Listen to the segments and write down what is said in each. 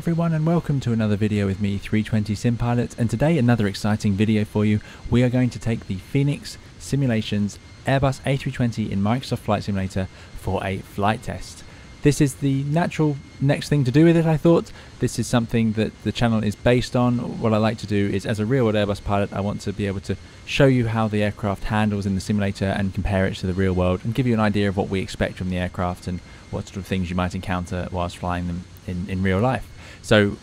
everyone, and welcome to another video with me, 320 Sim Pilot, and today another exciting video for you. We are going to take the Fenix Simulations Airbus A320 in Microsoft Flight Simulator for a flight test. This is the natural next thing to do with it, I thought. This is something that the channel is based on. What I like to do is, as a real-world Airbus pilot, I want to be able to show you how the aircraft handles in the simulator and compare it to the real world and give you an idea of what we expect from the aircraft and what sort of things you might encounter whilst flying them in real life. So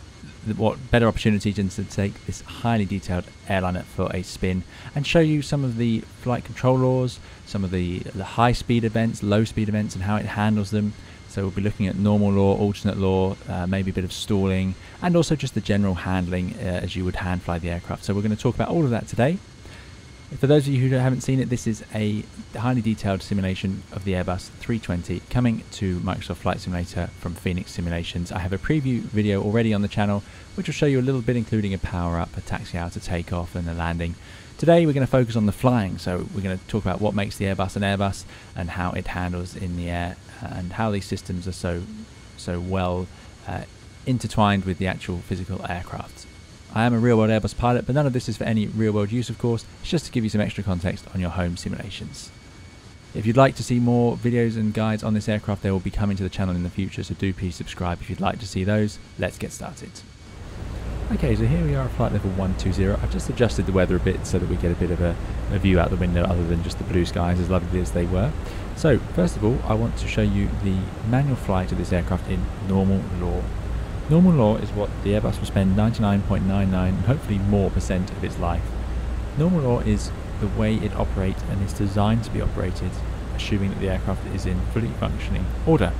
what better opportunity than to take this highly detailed airliner for a spin and show you some of the flight control laws, some of the high speed events, low speed events, and how it handles them. So we'll be looking at normal law, alternate law, maybe a bit of stalling, and also just the general handling as you would hand fly the aircraft. So we're going to talk about all of that today. For those of you who haven't seen it, this is a highly detailed simulation of the Airbus 320 coming to Microsoft Flight Simulator from Fenix Simulations. I have a preview video already on the channel which will show you a little bit, including a power up, a taxi out, a takeoff and a landing. Today we're going to focus on the flying, so we're going to talk about what makes the Airbus an Airbus and how it handles in the air and how these systems are so well intertwined with the actual physical aircraft. I am a real-world Airbus pilot, but none of this is for any real-world use, of course. It's just to give you some extra context on your home simulations. If you'd like to see more videos and guides on this aircraft, they will be coming to the channel in the future, so do please subscribe if you'd like to see those. Let's get started. Okay, so here we are at flight level 120. I've just adjusted the weather a bit so that we get a bit of a view out the window other than just the blue skies, as lovely as they were. So, first of all, I want to show you the manual flight of this aircraft in normal law. Normal law is what the Airbus will spend 99.99 and hopefully more % of its life. Normal law is the way it operates and is designed to be operated, assuming that the aircraft is in fully functioning order.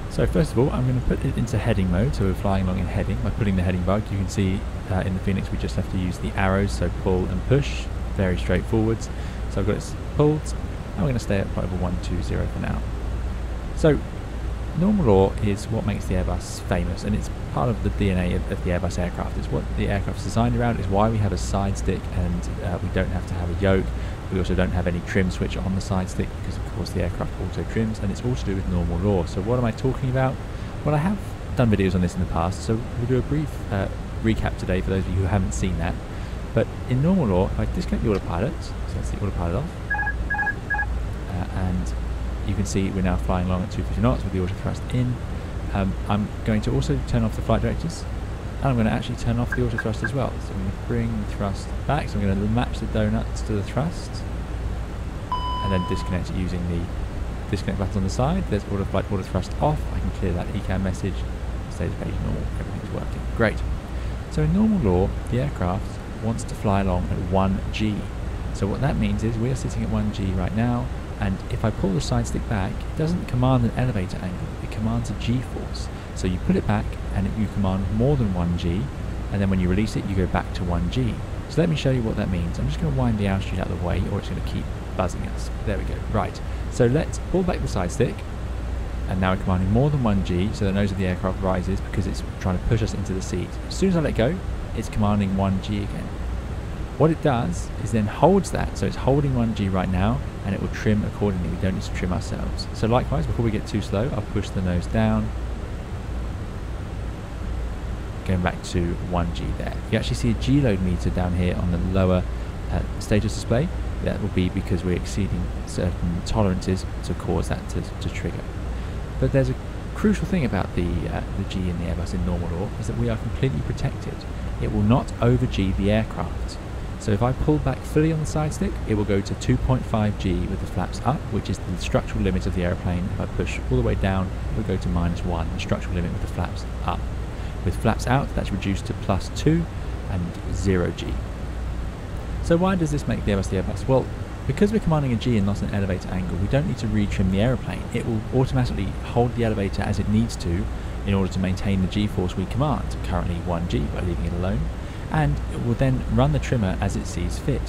So first of all, I'm going to put it into heading mode, so we're flying along in heading by pulling the heading bug. You can see in the Fenix we just have to use the arrows, so pull and push, very straightforward. So I've got it pulled, and we're going to stay at flight level 120 for now. So normal law is what makes the Airbus famous, and it's part of the DNA of the Airbus aircraft. It's what the aircraft is designed around. It's why we have a side stick and we don't have to have a yoke. We also don't have any trim switch on the side stick because of course the aircraft auto trims, and it's all to do with normal law. So what am I talking about? Well, I have done videos on this in the past, so we'll do a brief recap today for those of you who haven't seen that. But in normal law, if I disconnect the autopilot, so let's the autopilot off, and you can see we're now flying along at 250 knots with the auto thrust in. I'm going to also turn off the flight directors, and I'm going to actually turn off the auto thrust as well. So I'm going to bring the thrust back, so I'm going to match the donuts to the thrust, and then disconnect it using the disconnect button on the side. There's auto flight, auto thrust off. I can clear that ECAM message, stay the page normal, everything's working. Great. So in normal law, the aircraft wants to fly along at 1G. So what that means is we are sitting at 1G right now, and if I pull the side stick back, it doesn't command an elevator angle, it commands a G-force. So you pull it back and you command more than 1G, and then when you release it you go back to 1G. So let me show you what that means. I'm just going to wind the altitude out of the way, or it's going to keep buzzing us. There we go. Right, so let's pull back the side stick, and now we're commanding more than 1G, so the nose of the aircraft rises because it's trying to push us into the seat. As soon as I let go, it's commanding 1G again. What it does is then holds that, so it's holding 1G right now, and it will trim accordingly. We don't need to trim ourselves. So likewise, before we get too slow, I'll push the nose down, going back to 1G there. You actually see a G-load meter down here on the lower status display. That will be because we're exceeding certain tolerances to cause that to trigger. But there's a crucial thing about the G in the Airbus in normal law, is that we are completely protected. It will not over-G the aircraft. So if I pull back fully on the side stick, it will go to 2.5 G with the flaps up, which is the structural limit of the airplane. If I push all the way down, it will go to -1, the structural limit with the flaps up. With flaps out, that's reduced to +2 and 0G. So why does this make the Airbus the Airbus? Well, because we're commanding a G and not an elevator angle, we don't need to retrim the aeroplane. It will automatically hold the elevator as it needs to in order to maintain the G-force we command, currently 1G, by leaving it alone. And it will then run the trimmer as it sees fit.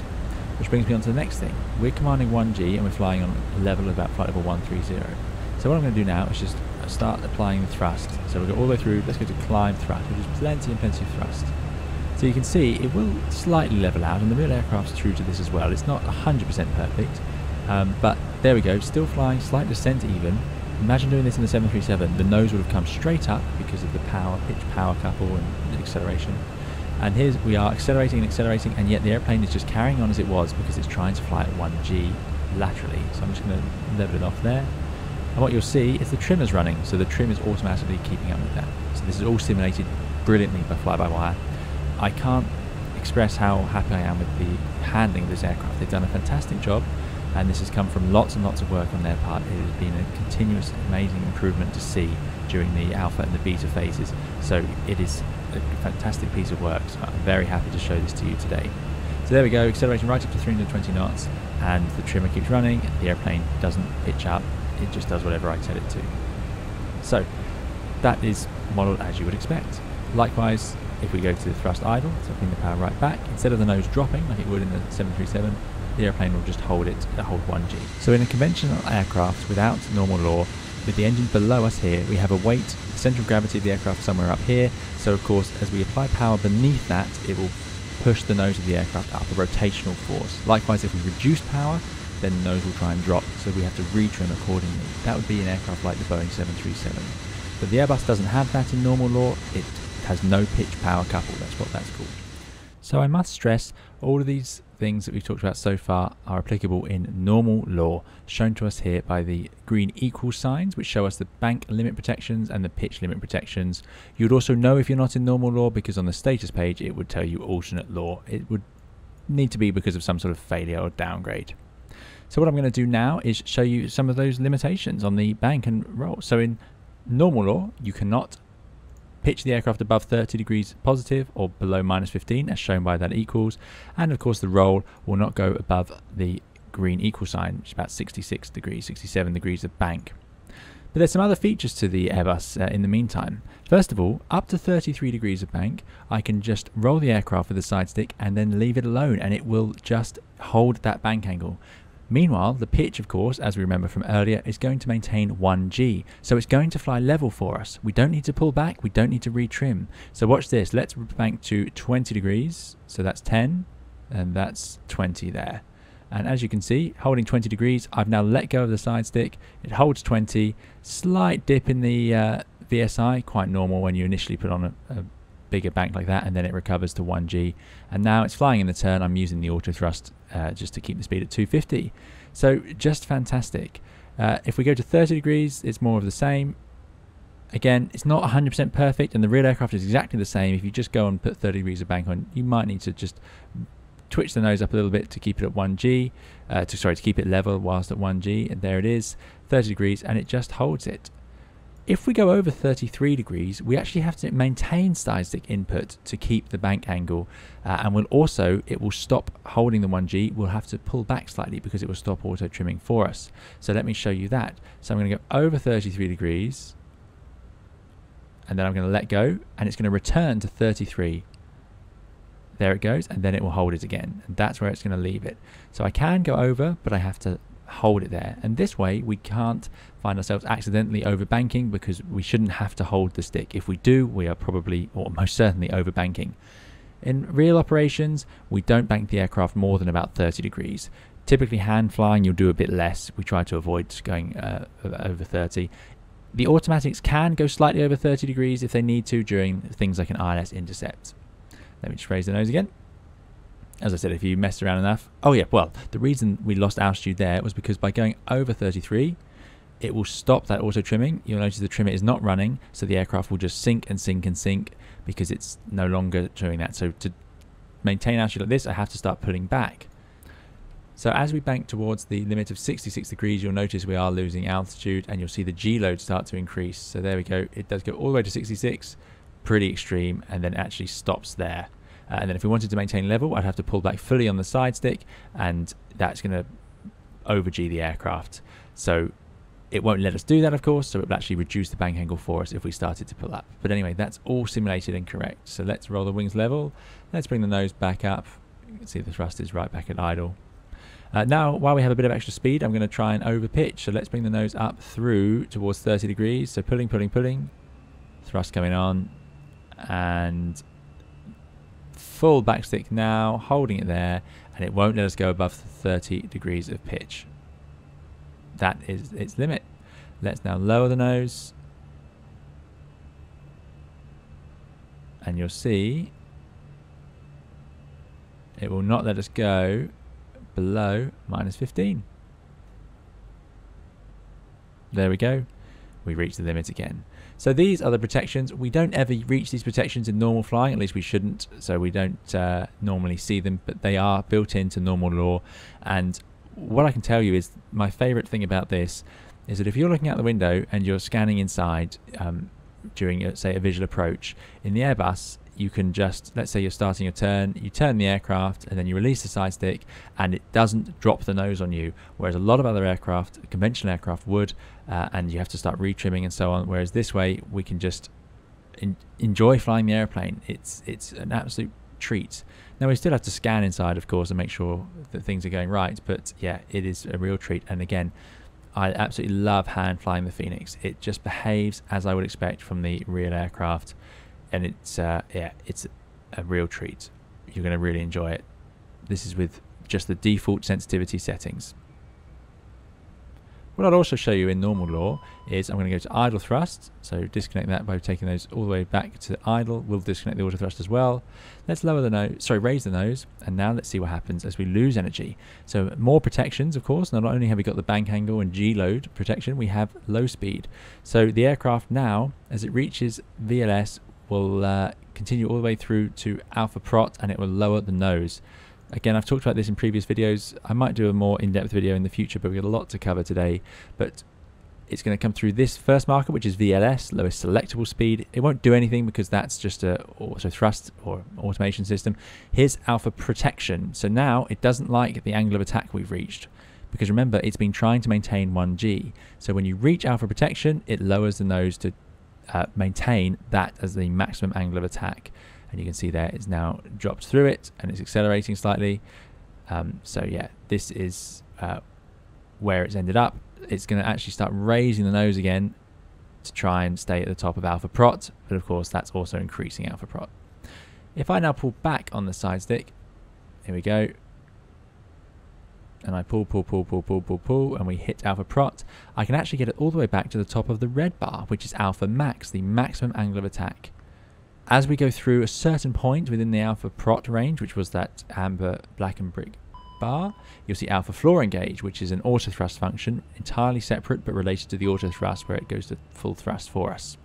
Which brings me on to the next thing. We're commanding 1G and we're flying on a level about flight level 130. So what I'm going to do now is just start applying the thrust. So we'll go all the way through, let's go to climb thrust, which is plenty and plenty of thrust. So you can see it will slightly level out, and the real aircraft's true to this as well. It's not 100% perfect, but there we go, still flying, slight descent even, Imagine doing this in the 737. The nose would have come straight up because of the pitch power couple and the acceleration. And here we are accelerating and accelerating, and yet the airplane is just carrying on as it was because it's trying to fly at 1G laterally. So I'm just going to level it off there. And what you'll see is the trim is running, so the trim is automatically keeping up with that. So this is all simulated brilliantly by fly-by-wire. I can't express how happy I am with the handling of this aircraft. They've done a fantastic job, and this has come from lots and lots of work on their part. It has been a continuous, amazing improvement to see during the alpha and the beta phases. So it is a fantastic piece of work. So I'm very happy to show this to you today. So there we go, accelerating right up to 320 knots, and the trimmer keeps running. The airplane doesn't pitch up, it just does whatever I tell it to. So that is modeled as you would expect. Likewise, if we go to the thrust idle, so bring the power right back, instead of the nose dropping like it would in the 737, the airplane will just hold 1G. So in a conventional aircraft without normal law, with the engine below us here, we have a weight, the central of gravity of the aircraft somewhere up here. So of course, as we apply power beneath that, it will push the nose of the aircraft up, a rotational force. Likewise, if we reduce power, then the nose will try and drop, so we have to retrim accordingly. That would be an aircraft like the Boeing 737. But the Airbus doesn't have that in normal law. It has no pitch power couple, that's what that's called. So I must stress, all of these things that we've talked about so far are applicable in normal law, shown to us here by the green equal signs, which show us the bank limit protections and the pitch limit protections. You'd also know if you're not in normal law, because on the status page it would tell you alternate law. It would need to be because of some sort of failure or downgrade. So what I'm going to do now is show you some of those limitations on the bank and roll. So in normal law, you cannot pitch the aircraft above 30 degrees positive or below -15, as shown by that equals. And of course the roll will not go above the green equal sign, which is about 66 degrees, 67 degrees of bank. But there's some other features to the Airbus in the meantime. First of all, up to 33 degrees of bank, I can just roll the aircraft with a side stick and then leave it alone, and it will just hold that bank angle. Meanwhile, the pitch, of course, as we remember from earlier, is going to maintain 1G. So it's going to fly level for us. We don't need to pull back. We don't need to retrim. So watch this. Let's bank to 20 degrees. So that's 10, and that's 20 there. And as you can see, holding 20 degrees, I've now let go of the side stick. It holds 20. Slight dip in the VSI, quite normal when you initially put on a bigger bank like that, and then it recovers to 1G, and now it's flying in the turn. I'm using the auto thrust just to keep the speed at 250. So just fantastic. If we go to 30 degrees, it's more of the same. Again, it's not 100% perfect, and the real aircraft is exactly the same. If you just go and put 30 degrees of bank on, you might need to just twitch the nose up a little bit to keep it at 1G, to keep it level whilst at 1G, and there it is, 30 degrees, and it just holds it. If we go over 33 degrees, we actually have to maintain side stick input to keep the bank angle, and it will stop holding the 1G. We'll have to pull back slightly because it will stop auto trimming for us. So let me show you that. So I'm going to go over 33 degrees, and then I'm going to let go, and it's going to return to 33. There it goes, and then it will hold it again, and that's where it's going to leave it. So I can go over, but I have to hold it there, and this way we can't find ourselves accidentally overbanking, because we shouldn't have to hold the stick. If we do, we are probably, or most certainly, overbanking. In real operations, we don't bank the aircraft more than about 30 degrees. Typically hand flying, you'll do a bit less. We try to avoid going over 30. The automatics can go slightly over 30 degrees if they need to during things like an ILS intercept. Let me just raise the nose again. As I said, if you messed around enough. Oh yeah, well, the reason we lost altitude there was because by going over 33, it will stop that auto trimming. You'll notice the trimmer is not running, so the aircraft will just sink and sink and sink because it's no longer doing that. So to maintain altitude like this, I have to start pulling back. So as we bank towards the limit of 66 degrees, you'll notice we are losing altitude, and you'll see the G load start to increase. So there we go. It does go all the way to 66, pretty extreme, and then actually stops there. And then if we wanted to maintain level, I'd have to pull back fully on the side stick, and that's going to over-G the aircraft. So it won't let us do that, of course, so it will actually reduce the bank angle for us if we started to pull up. But anyway, that's all simulated and correct. So let's roll the wings level. Let's bring the nose back up. You can see the thrust is right back at idle. Now, while we have a bit of extra speed, I'm going to try and over-pitch. So let's bring the nose up through towards 30 degrees. So pulling, pulling, pulling. Thrust coming on. And full backstick now, holding it there, and it won't let us go above 30 degrees of pitch. That is its limit. Let's now lower the nose. And you'll see it will not let us go below -15. There we go. We reached the limit again. So these are the protections. We don't ever reach these protections in normal flying, at least we shouldn't. So we don't normally see them, but they are built into normal law. And what I can tell you is my favorite thing about this is that if you're looking out the window and you're scanning inside during, say, a visual approach, in the Airbus, you can just, let's say you're starting a turn, you turn the aircraft and then you release the side stick and it doesn't drop the nose on you, whereas a lot of other aircraft, conventional aircraft, would, and you have to start retrimming and so on, whereas this way we can just enjoy flying the airplane. It's an absolute treat. Now we still have to scan inside, of course, and make sure that things are going right, but yeah, it is a real treat. And again, I absolutely love hand flying the Fenix. It just behaves as I would expect from the real aircraft. And it's yeah, it's a real treat. You're going to really enjoy it. This is with just the default sensitivity settings. What I'll also show you in normal law is I'm going to go to idle thrust. So disconnect that by taking those all the way back to idle. We'll disconnect the auto thrust as well. Let's lower the nose, sorry, raise the nose, and now let's see what happens as we lose energy. So more protections, of course. Not only have we got the bank angle and G load protection, we have low speed. So the aircraft now, as it reaches VLS, will continue all the way through to alpha prot, and it will lower the nose. Again, I've talked about this in previous videos. I might do a more in-depth video in the future, but we've got a lot to cover today. But it's going to come through this first marker, which is VLS, lowest selectable speed. It won't do anything because that's just a auto thrust or automation system. Here's alpha protection. So now it doesn't like the angle of attack we've reached, because remember, it's been trying to maintain 1G. So when you reach alpha protection, it lowers the nose to maintain that as the maximum angle of attack. And you can see there it's now dropped through it and it's accelerating slightly. So yeah, this is where it's ended up. It's going to actually start raising the nose again to try and stay at the top of alpha prot, but of course that's also increasing alpha prot. If I now pull back on the side stick, here we go, and I pull, and we hit alpha prot, I can actually get it all the way back to the top of the red bar, which is alpha max, the maximum angle of attack. As we go through a certain point within the alpha prot range, which was that amber black and brick bar, you'll see alpha floor engage, which is an auto thrust function, entirely separate but related to the auto thrust, where it goes to full thrust for us.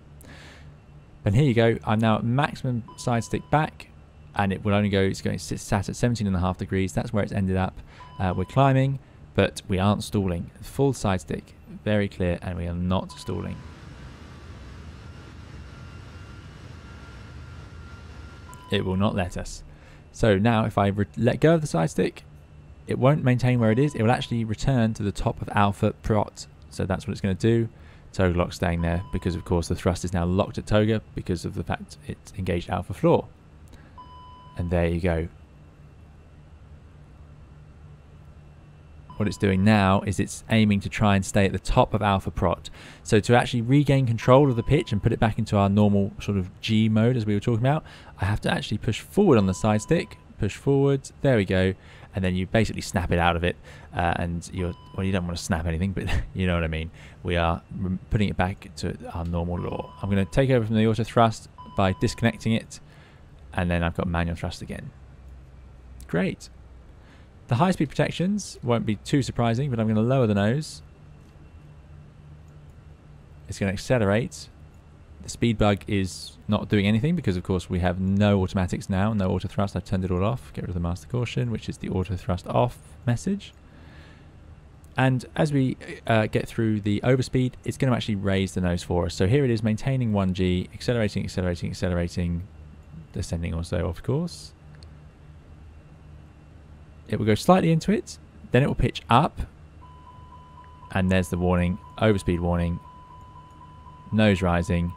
And here you go, I'm now at maximum side stick back, and it will only go, it's going to sat at 17.5 degrees. That's where it's ended up. We're climbing, but we aren't stalling. Full side stick, very clear, and we are not stalling. It will not let us. So now if I let go of the side stick, it won't maintain where it is. It will actually return to the top of alpha prot. So that's what it's going to do. Toga lock staying there because of course the thrust is now locked at toga because of the fact it's engaged alpha floor. And there you go. What it's doing now is it's aiming to try and stay at the top of alpha prot. So to actually regain control of the pitch and put it back into our normal sort of G mode as we were talking about, I have to actually push forward on the side stick, push forward, there we go, and then you basically snap it out of it, and well, you don't want to snap anything, but you know what I mean. We are putting it back to our normal law. I'm going to take over from the auto thrust by disconnecting it, and then I've got manual thrust again. Great. The high-speed protections won't be too surprising, but I'm going to lower the nose. It's going to accelerate. The speed bug is not doing anything because, of course, we have no automatics now, no auto thrust. I've turned it all off. Get rid of the master caution, which is the auto thrust off message. And as we get through the overspeed, it's going to actually raise the nose for us. So here it is, maintaining 1G, accelerating, accelerating, accelerating, descending also, of course. It will go slightly into it, then it will pitch up, and there's the warning, overspeed warning, nose rising.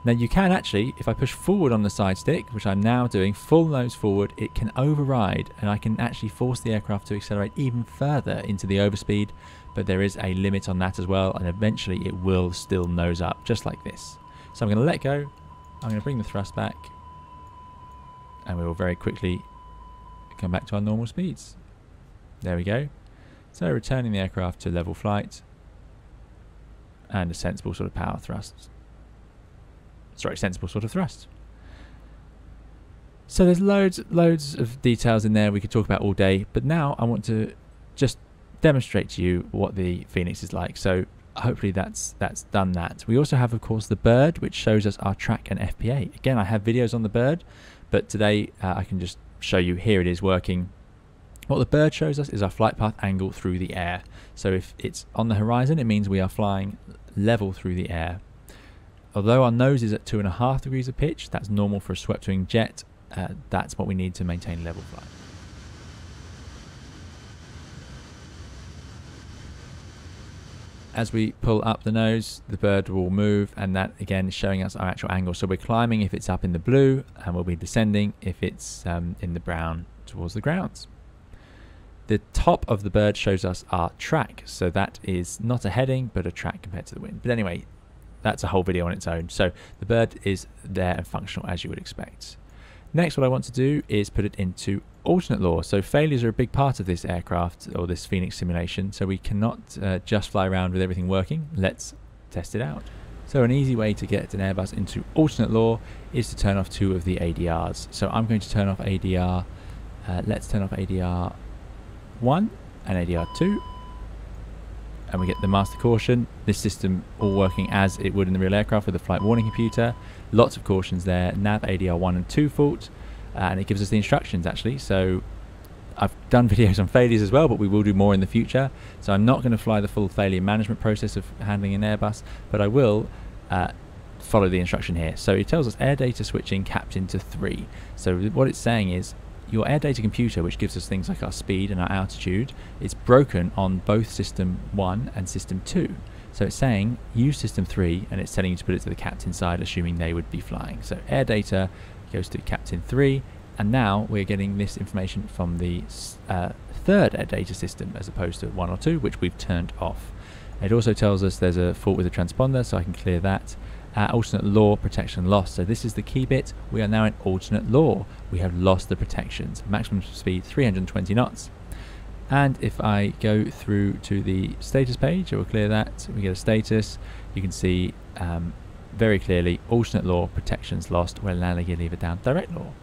Now you can actually, if I push forward on the side stick, which I'm now doing, full nose forward, it can override, and I can actually force the aircraft to accelerate even further into the overspeed, but there is a limit on that as well, and eventually it will still nose up, just like this. So I'm going to let go, I'm going to bring the thrust back, and we will very quickly come back to our normal speeds. There we go. So returning the aircraft to level flight. and a sensible sort of power thrust. Sorry, sensible sort of thrust. So there's loads of details in there we could talk about all day, but now I want to just demonstrate to you what the Fenix is like. So hopefully that's done that. We also have, of course, the bird, which shows us our track and FPA. Again, I have videos on the bird, but today I can just show you. Here it is working. What the bird shows us is our flight path angle through the air. So if it's on the horizon, it means we are flying level through the air. Although our nose is at 2.5 degrees of pitch, that's normal for a swept wing jet. That's what we need to maintain level flight. As we pull up the nose, the bird will move, and that again is showing us our actual angle. So we're climbing if it's up in the blue, and we'll be descending if it's in the brown towards the ground. The top of the bird shows us our track, so that is not a heading but a track compared to the wind. But anyway, that's a whole video on its own. So the bird is there and functional as you would expect. Next, what I want to do is put it into alternate law. So failures are a big part of this aircraft or this Fenix simulation, so we cannot just fly around with everything working. Let's test it out. So an easy way to get an Airbus into alternate law is to turn off 2 of the ADRs. So I'm going to turn off ADR, let's turn off ADR 1 and ADR 2, and we get the master caution. This system all working as it would in the real aircraft with a flight warning computer. Lots of cautions there. Nav ADR 1 and 2 fault, and it gives us the instructions actually. So I've done videos on failures as well, but we will do more in the future. So I'm not going to fly the full failure management process of handling an Airbus, but I will follow the instruction here. So it tells us air data switching capped into 3. So what it's saying is your air data computer, which gives us things like our speed and our altitude, is broken on both system 1 and system 2. So it's saying use system 3, and it's telling you to put it to the captain side, assuming they would be flying. So air data goes to captain 3, and now we're getting this information from the third air data system as opposed to 1 or 2, which we've turned off. It also tells us there's a fault with the transponder, so I can clear that. Alternate law, protection lost. So this is the key bit. We are now in alternate law. We have lost the protections. Maximum speed 320 knots. And if I go through to the status page, it will clear that. We get a status. You can see very clearly alternate law, protections lost. We're landing a lever down direct law.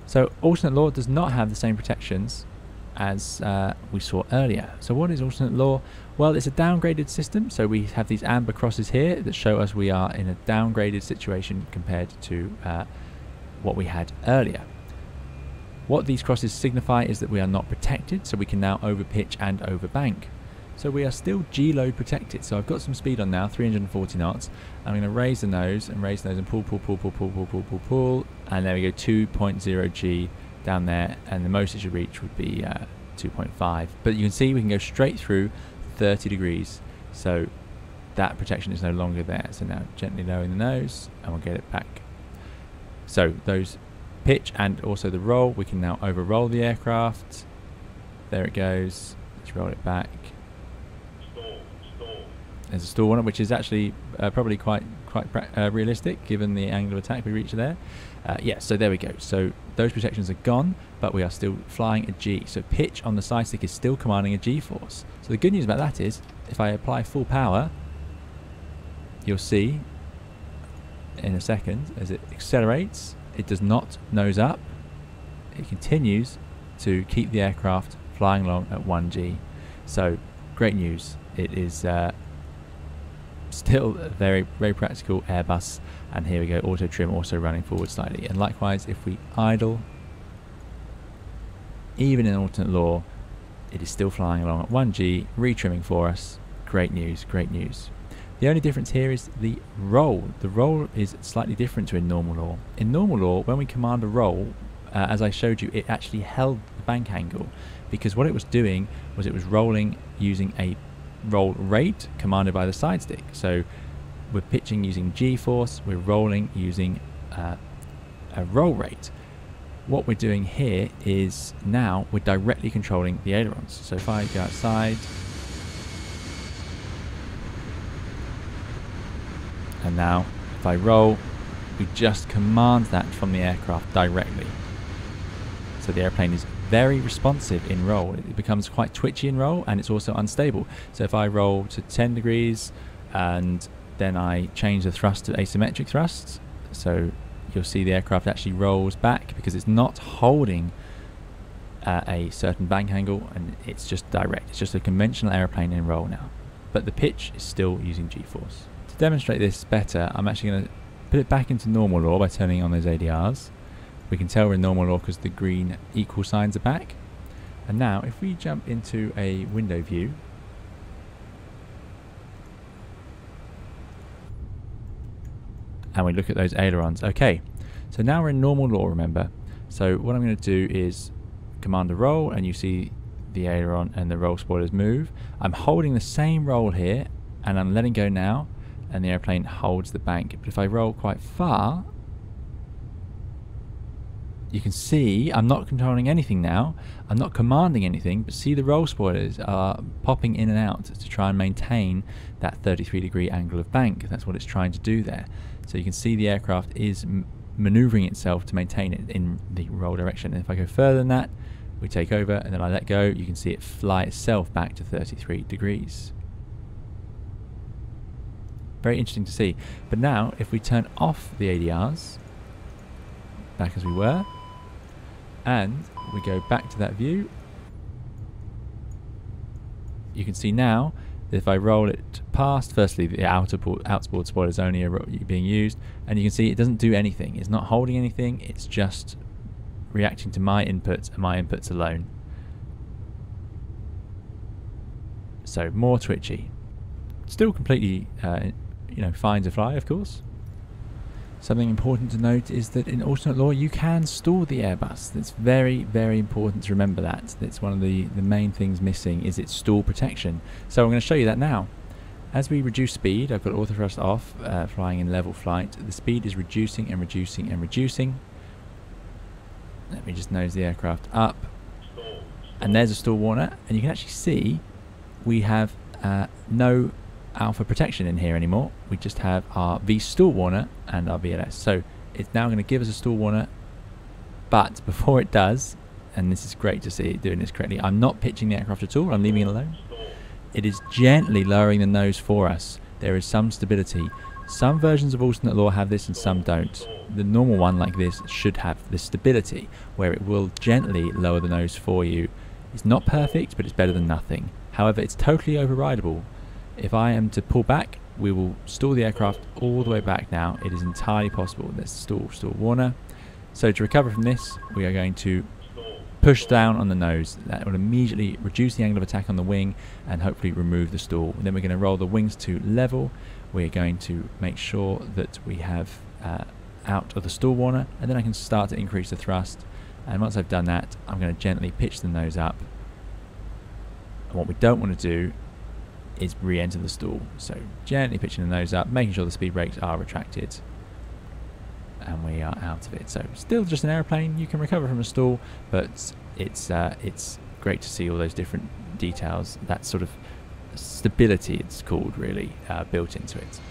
So alternate law does not have the same protections as we saw earlier. So what is alternate law? Well, it's a downgraded system. So we have these amber crosses here that show us we are in a downgraded situation compared to what we had earlier. What these crosses signify is that we are not protected, so we can now overpitch and overbank. So we are still G-load protected. So I've got some speed on now, 340 knots. I'm going to raise the nose and pull, and there we go, 2.0 G down there, and the most it should reach would be 2.5. But you can see we can go straight through 30 degrees. So that protection is no longer there. So now gently lowering the nose, and we'll get it back. So those pitch and also the roll, we can now over roll the aircraft. There it goes. Let's roll it back. There's a stall on it, which is actually probably quite realistic given the angle of attack we reach there. Yeah, so there we go. So those protections are gone, but we are still flying a G. So pitch on the side stick is still commanding a G-force. So the good news about that is, if I apply full power, you'll see in a second as it accelerates, it does not nose up. It continues to keep the aircraft flying along at 1G. So great news. It is still a very, very practical Airbus. And here we go, auto trim also running forward slightly. And likewise, if we idle, even in alternate law, it is still flying along at 1G, retrimming for us. Great news, great news. The only difference here is the roll. The roll is slightly different to in normal law. In normal law, when we command a roll, as I showed you, it actually held the bank angle, because what it was doing was it was rolling using a roll rate commanded by the side stick. So we're pitching using G-force, we're rolling using a roll rate. What we're doing here is now we're directly controlling the ailerons. So if I go outside, and now if I roll, we just command that from the aircraft directly. So the airplane is very responsive in roll. It becomes quite twitchy in roll, and it's also unstable. So if I roll to 10 degrees, and then I change the thrust to asymmetric thrusts, so you'll see the aircraft actually rolls back because it's not holding a certain bank angle, and it's just direct. It's just a conventional airplane in roll now, but the pitch is still using G-force. To demonstrate this better, I'm actually going to put it back into normal law by turning on those ADRs. We can tell we're in normal law because the green equal signs are back. And now if we jump into a window view, and we look at those ailerons. Okay, so now we're in normal law, remember. So what I'm going to do is command a roll, and you see the aileron and the roll spoilers move. I'm holding the same roll here, and I'm letting go now, and the airplane holds the bank. But if I roll quite far, you can see I'm not controlling anything now. I'm not commanding anything, but see the roll spoilers are popping in and out to try and maintain that 33-degree angle of bank. That's what it's trying to do there. So you can see the aircraft is maneuvering itself to maintain it in the roll direction. And if I go further than that, we take over, and then I let go, you can see it fly itself back to 33 degrees. Very interesting to see. But now, if we turn off the ADRs, back as we were, and we go back to that view, you can see now that if I roll it past, firstly the outboard spoilers only are being used, and you can see it doesn't do anything. It's not holding anything, it's just reacting to my inputs and my inputs alone. So more twitchy. Still completely fine to fly, of course. Something important to note is that in alternate law you can stall the Airbus. It's very, very important to remember that. It's one of the main things missing is its stall protection. So I'm going to show you that now. As we reduce speed, I've got autothrust off, flying in level flight. The speed is reducing and reducing and reducing. Let me just nose the aircraft up. And there's a stall warner, and you can actually see we have no alpha protection in here anymore. We just have our V stall warner and our VLS. So it's now going to give us a stall warner, but before it does, and this is great to see it doing this correctly, I'm not pitching the aircraft at all, I'm leaving it alone. It is gently lowering the nose for us. There is some stability. Some versions of alternate law have this and some don't. The normal one like this should have this stability where it will gently lower the nose for you. It's not perfect, but it's better than nothing. However, it's totally overrideable. If I am to pull back, we will stall the aircraft all the way back now. It is entirely possible. Let's stall warner. So to recover from this, we are going to push down on the nose. That will immediately reduce the angle of attack on the wing and hopefully remove the stall. And then we're going to roll the wings to level. We're going to make sure that we have out of the stall warner, and then I can start to increase the thrust. And once I've done that, I'm going to gently pitch the nose up. And what we don't want to do is re-enter the stall. So gently pitching the nose up, making sure the speed brakes are retracted, and we are out of it. So still just an airplane. You can recover from a stall, but it's great to see all those different details, that sort of stability it's called, really built into it.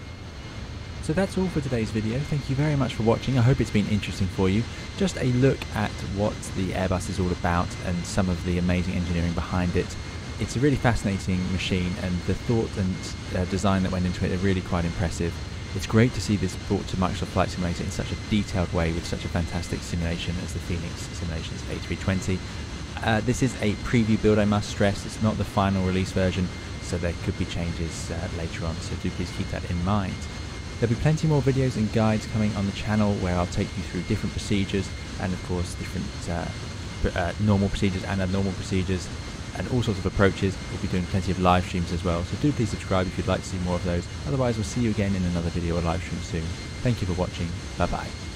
So that's all for today's video. Thank you very much for watching. I hope it's been interesting for you. Just a look at what the Airbus is all about and some of the amazing engineering behind it. It's a really fascinating machine, and the thought and design that went into it are really quite impressive. It's great to see this brought to Microsoft Flight Simulator in such a detailed way with such a fantastic simulation as the Fenix Simulations A320. This is a preview build, I must stress. It's not the final release version, so there could be changes later on, so do please keep that in mind. There'll be plenty more videos and guides coming on the channel where I'll take you through different procedures and of course different normal procedures and abnormal procedures and all sorts of approaches. We'll be doing plenty of live streams as well, so do please subscribe if you'd like to see more of those. Otherwise, we'll see you again in another video or live stream soon. Thank you for watching. Bye bye.